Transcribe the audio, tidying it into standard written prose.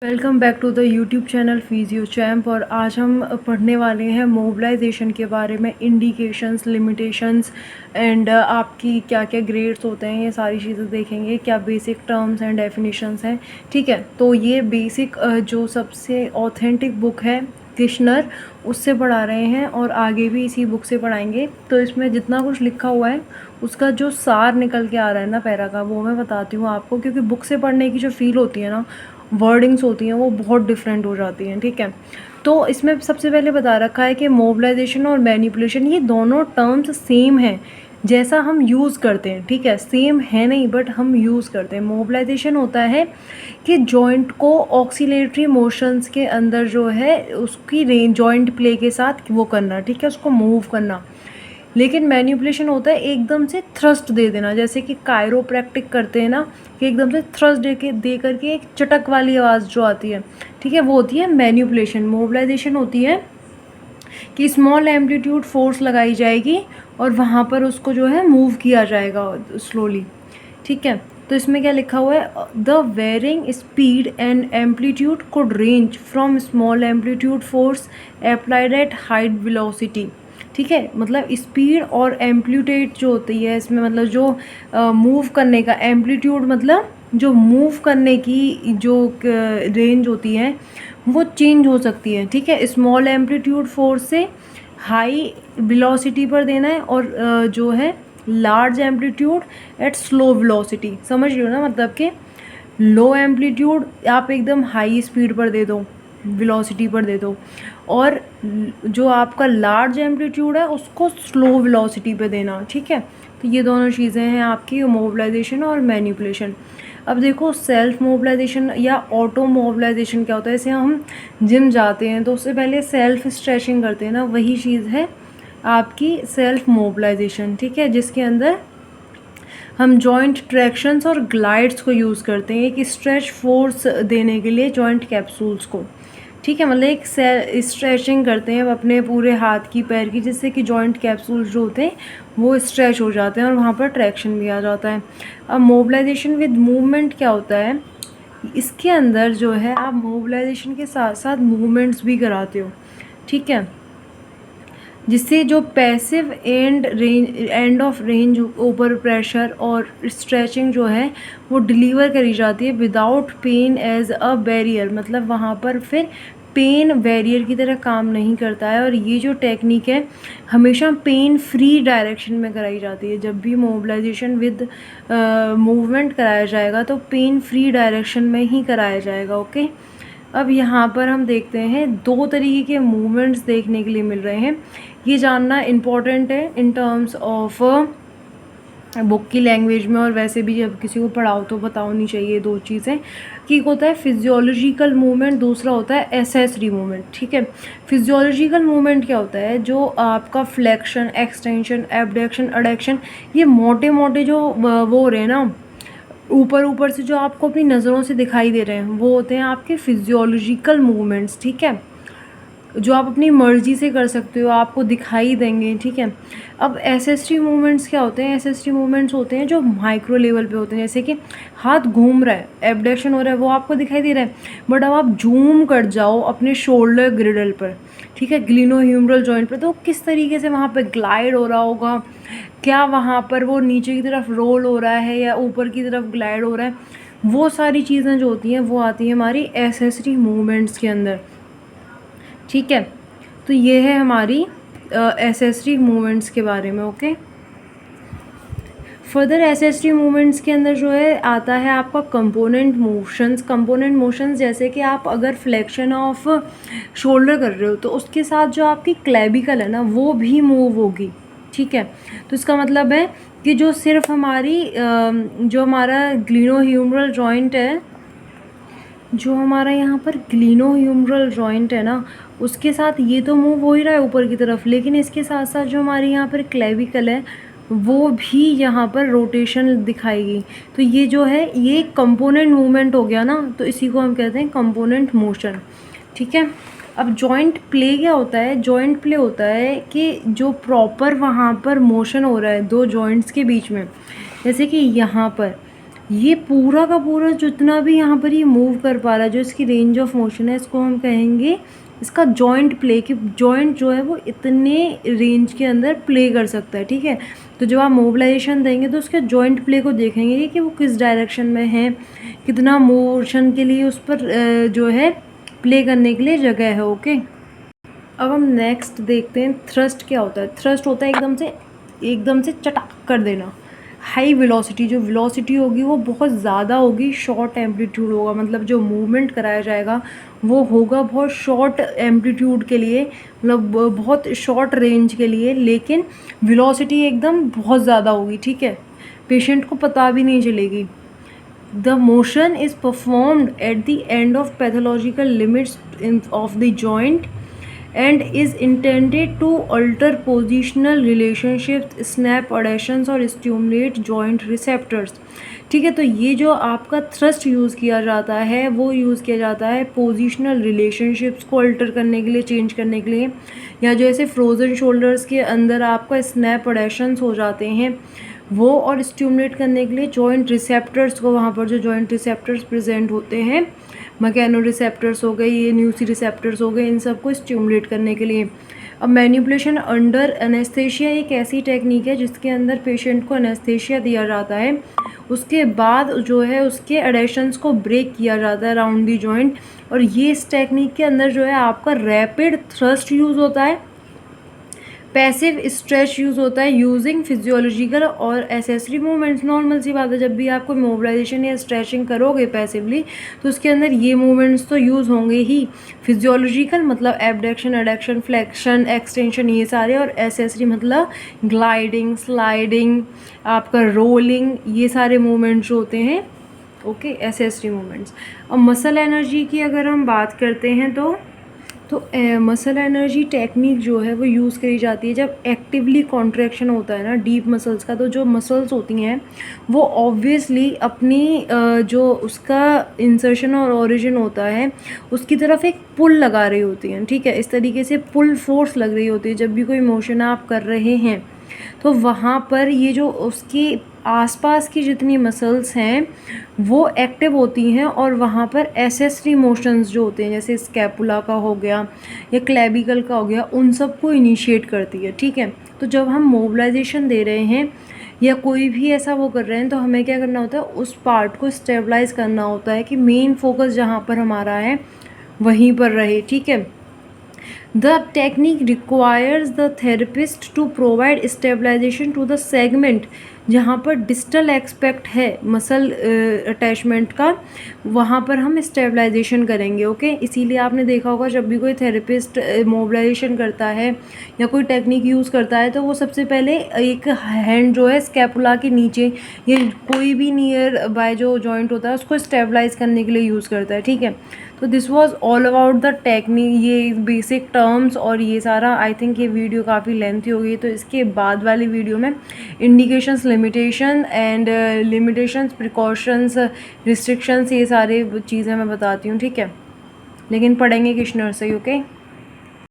Welcome back to the YouTube channel Physio Champ. और आज हम पढ़ने वाले हैं मोबिलाइजेशन के बारे में, इंडिकेशंस, लिमिटेशंस एंड आपकी क्या क्या ग्रेड्स होते हैं, ये सारी चीज़ें देखेंगे। क्या बेसिक टर्म्स एंड डेफिनेशंस हैं, ठीक है। तो ये बेसिक जो सबसे ऑथेंटिक बुक है किशनर, उससे पढ़ा रहे हैं और आगे भी इसी बुक से पढ़ाएंगे। तो इसमें जितना कुछ लिखा हुआ है उसका जो सार निकल के आ रहा है ना पैरा का, वो मैं बताती हूँ आपको, क्योंकि बुक से पढ़ने की जो फील होती है ना, वर्डिंग्स होती हैं, वो बहुत डिफरेंट हो जाती हैं, ठीक है। तो इसमें सबसे पहले बता रखा है कि मोबिलाइजेशन और मैनिपुलेशन, ये दोनों टर्म्स सेम हैं जैसा हम यूज़ करते हैं, ठीक है। सेम है नहीं बट हम यूज़ करते हैं। मोबिलाइजेशन होता है कि जॉइंट को ऑक्सीलेटरी मोशंस के अंदर जो है उसकी रेंज जॉइंट प्ले के साथ वो करना, ठीक है, उसको मूव करना। लेकिन मैनिपुलेशन होता है एकदम से थ्रस्ट दे देना, जैसे कि कायरोप्रैक्टिक करते हैं ना, कि एकदम से थ्रस्ट दे करके एक चटक वाली आवाज़ जो आती है, ठीक है, वो होती है मैनिपुलेशन। मोबिलाइजेशन होती है कि स्मॉल एम्पलीट्यूड फोर्स लगाई जाएगी और वहाँ पर उसको जो है मूव किया जाएगा स्लोली, ठीक है। तो इसमें क्या लिखा हुआ है, the varying speed and amplitude could range from small amplitude force applied at high velocity, ठीक है। मतलब स्पीड और एम्पलीट्यूड जो होती है इसमें, मतलब जो मूव करने का एम्पलीट्यूड, मतलब जो मूव करने की जो रेंज होती है वो चेंज हो सकती है, ठीक है। स्मॉल एम्पलीट्यूड फोर्स से हाई वेलोसिटी पर देना है और जो है large amplitude at slow velocity, समझ रहे हो ना, मतलब कि लो एम्पलीट्यूड आप एकदम हाई स्पीड पर दे दो, वेलोसिटी पर दे दो, और जो आपका लार्ज एम्पलीट्यूड है उसको स्लो वेलोसिटी पे देना, ठीक है। तो ये दोनों चीज़ें हैं आपकी मोबिलाइजेशन और मैनिपुलेशन। अब देखो, सेल्फ मोबिलाइजेशन या ऑटो मोबिलाइजेशन क्या होता है। जैसे हम जिम जाते हैं तो उससे पहले सेल्फ स्ट्रेचिंग करते हैं ना, वही चीज़ है आपकी सेल्फ मोबिलाइजेशन, ठीक है, जिसके अंदर हम जॉइंट ट्रैक्शंस और ग्लाइड्स को यूज़ करते हैं एक स्ट्रेच फोर्स देने के लिए जॉइंट कैप्सूल्स को, ठीक है। मतलब एक स्ट्रेचिंग करते हैं अपने पूरे हाथ की, पैर की, जिससे कि जॉइंट कैप्सूल्स जो होते हैं वो स्ट्रेच हो जाते हैं और वहाँ पर ट्रैक्शन भी आ जाता है। अब मोबिलाइजेशन विद मूवमेंट क्या होता है, इसके अंदर जो है आप मोबिलाइजेशन के साथ साथ मूवमेंट्स भी कराते हो, ठीक है, जिससे जो passive end of range over pressure और स्ट्रेचिंग जो है वो डिलीवर करी जाती है without pain as a barrier. मतलब वहाँ पर फिर पेन बैरियर की तरह काम नहीं करता है। और ये जो टेक्निक है हमेशा पेन फ्री डायरेक्शन में कराई जाती है। जब भी मोबिलाइजेशन विद मूवमेंट कराया जाएगा तो पेन फ्री डायरेक्शन में ही कराया जाएगा, ओके। अब यहाँ पर हम देखते हैं दो तरीके के मूवमेंट्स देखने के लिए मिल रहे हैं। ये जानना इम्पॉर्टेंट है इन टर्म्स ऑफ बुक की लैंग्वेज में, और वैसे भी जब किसी को पढ़ाओ तो बतानी चाहिए दो चीज़ें, कि एक होता है फिजियोलॉजिकल मूवमेंट, दूसरा होता है एसेसरी मूवमेंट, ठीक है। फिजियोलॉजिकल मूवमेंट क्या होता है, जो आपका फ्लेक्शन, एक्सटेंशन, एबडक्शन, एडक्शन, ये मोटे मोटे जो वो हो रहे हैं ना, ऊपर ऊपर से जो आपको अपनी नज़रों से दिखाई दे रहे हैं, वो होते हैं आपके फिजियोलॉजिकल मूवमेंट्स, ठीक है, जो आप अपनी मर्ज़ी से कर सकते हो, आपको दिखाई देंगे, ठीक है। अब एसेसरी मूवमेंट्स क्या होते हैं, एसेसरी मूवमेंट्स होते हैं जो माइक्रो लेवल पे होते हैं। जैसे कि हाथ घूम रहा है, एबडक्शन हो रहा है, वो आपको दिखाई दे रहा है, बट अब आप जूम कर जाओ अपने शोल्डर ग्रिडल पर, ठीक है, ग्लिनोह्यूमरल जॉइंट पर, तो किस तरीके से वहाँ पर ग्लाइड हो रहा होगा, क्या वहाँ पर वो नीचे की तरफ रोल हो रहा है या ऊपर की तरफ ग्लाइड हो रहा है, वो सारी चीज़ें जो होती हैं वो आती हैं हमारी एसेसरी मूवमेंट्स के अंदर, ठीक है। तो ये है हमारी एसेसरी मूवमेंट्स के बारे में, ओके। फर्दर एसेसरी मूवमेंट्स के अंदर जो है आता है आपका कंपोनेंट मोशंस। कंपोनेंट मोशंस जैसे कि आप अगर फ्लेक्शन ऑफ शोल्डर कर रहे हो तो उसके साथ जो आपकी क्लेविकल है ना वो भी मूव होगी, ठीक है। तो इसका मतलब है कि जो सिर्फ हमारी जो हमारा ग्लिनोह्यूमरल जॉइंट है, जो हमारा यहाँ पर ग्लिनोह्यूमरल जॉइंट है ना, उसके साथ ये तो मूव हो ही रहा है ऊपर की तरफ, लेकिन इसके साथ साथ जो हमारी यहाँ पर क्लेविकल है वो भी यहाँ पर रोटेशन दिखाएगी। तो ये जो है ये कंपोनेंट मूवमेंट हो गया ना, तो इसी को हम कहते हैं कंपोनेंट मोशन, ठीक है। अब जॉइंट प्ले क्या होता है, जॉइंट प्ले होता है कि जो प्रॉपर वहाँ पर मोशन हो रहा है दो जॉइंट्स के बीच में, जैसे कि यहाँ पर ये पूरा का पूरा जितना भी यहाँ पर ये मूव कर पा रहा है, जो इसकी रेंज ऑफ मोशन है, इसको हम कहेंगे इसका जॉइंट प्ले, कि जॉइंट जो है वो इतने रेंज के अंदर प्ले कर सकता है, ठीक है। तो जब आप मोबिलाइजेशन देंगे तो उसके जॉइंट प्ले को देखेंगे कि वो किस डायरेक्शन में है, कितना मोशन के लिए उस पर जो है प्ले करने के लिए जगह है। ओके, अब हम नेक्स्ट देखते हैं थ्रस्ट क्या होता है। थ्रस्ट होता है एकदम से चटाक कर देना। हाई वेलोसिटी, जो वेलोसिटी होगी वो बहुत ज़्यादा होगी, शॉर्ट एम्पलीट्यूड होगा, मतलब जो मूवमेंट कराया जाएगा वो होगा बहुत शॉर्ट एम्पलीट्यूड के लिए, मतलब बहुत शॉर्ट रेंज के लिए, लेकिन वेलोसिटी एकदम बहुत ज़्यादा होगी, ठीक है, पेशेंट को पता भी नहीं चलेगी। The motion is performed at the end of pathological limits of the joint and is intended to alter positional relationships, snap adhesions और stimulate joint receptors। ठीक है, तो ये जो आपका थ्रस्ट यूज़ किया जाता है वो यूज़ किया जाता है पोजिशनल रिलेशनशिप्स को अल्टर करने के लिए, चेंज करने के लिए, या जो ऐसे फ्रोज़न शोल्डर्स के अंदर आपका स्नैप एडेशंस हो जाते हैं वो, और स्टिमुलेट करने के लिए जॉइंट रिसेप्टर्स को, वहाँ पर जो जॉइंट रिसेप्टर्स प्रेजेंट होते हैं, मैकेनो रिसेप्टर्स हो गए, ये न्यूसी रिसेप्टर्स हो गए, इन सब को स्टिमुलेट करने के लिए। अब मैनिपुलेशन अंडर एनेस्थेशिया एक ऐसी टेक्निक है जिसके अंदर पेशेंट को एनेस्थेशिया दिया जाता है, उसके बाद जो है उसके एडेशंस को ब्रेक किया जाता है अराउंड दी जॉइंट, और ये इस टेक्निक के अंदर जो है आपका रैपिड थ्रस्ट यूज़ होता है, पैसिव स्ट्रेच यूज़ होता है, यूजिंग फिजियोलॉजिकल और एसेसरी मूवमेंट्स। नॉर्मल सी बात है, जब भी आप कोई मोबिलाइजेशन या स्ट्रेचिंग करोगे पैसिवली तो उसके अंदर ये मूवमेंट्स तो यूज़ होंगे ही। फिजियोलॉजिकल मतलब एबडक्शन, एडक्शन, फ्लेक्शन, एक्सटेंशन, ये सारे, और एसेसरी मतलब ग्लाइडिंग, स्लाइडिंग, आपका रोलिंग, ये सारे मूवमेंट्स होते हैं। Okay, accessory movements. अब मसल एनर्जी की अगर हम बात करते हैं तो मसल एनर्जी टेक्निक जो है वो यूज़ करी जाती है जब एक्टिवली कॉन्ट्रैक्शन होता है ना डीप मसल्स का। तो जो मसल्स होती हैं वो ऑब्वियसली अपनी जो उसका इंसर्शन और ओरिजिन होता है उसकी तरफ एक पुल लगा रही होती हैं, ठीक है, इस तरीके से पुल फोर्स लग रही होती है जब भी कोई मोशन आप कर रहे हैं। तो वहाँ पर ये जो उसके आसपास की जितनी मसल्स हैं वो एक्टिव होती हैं, और वहाँ पर एसेसरी मोशंस जो होते हैं जैसे स्कैपुला का हो गया या क्लेविकल का हो गया, उन सब को इनिशिएट करती है, ठीक है। तो जब हम मोबिलाइजेशन दे रहे हैं या कोई भी ऐसा वो कर रहे हैं तो हमें क्या करना होता है, उस पार्ट को स्टेबलाइज करना होता है कि मेन फोकस जहाँ पर हमारा है वहीं पर रहे, ठीक है। The technique requires the therapist to provide stabilization to the segment जहाँ पर डिस्टल एक्सपेक्ट है मसल अटैचमेंट का, वहाँ पर हम स्टेबलाइजेशन करेंगे। ओके, इसीलिए आपने देखा होगा जब भी कोई थेरेपिस्ट मोबिलाइजेशन करता है या कोई टेक्निक यूज़ करता है तो वो सबसे पहले एक हैंड जो है स्कैपुला के नीचे या कोई भी नियर बाय जो जॉइंट होता है उसको स्टेबलाइज करने के लिए यूज़ करता है, ठीक है। तो this was all about the technique, ये बेसिक टर्म्स और ये सारा। आई थिंक ये वीडियो काफ़ी लेंथी हो गई, तो इसके बाद वाली वीडियो में indications, limitation and limitations, precautions, restrictions, ये सारे चीज़ें मैं बताती हूँ, ठीक है। लेकिन पढ़ेंगे किश्नर से, ओके।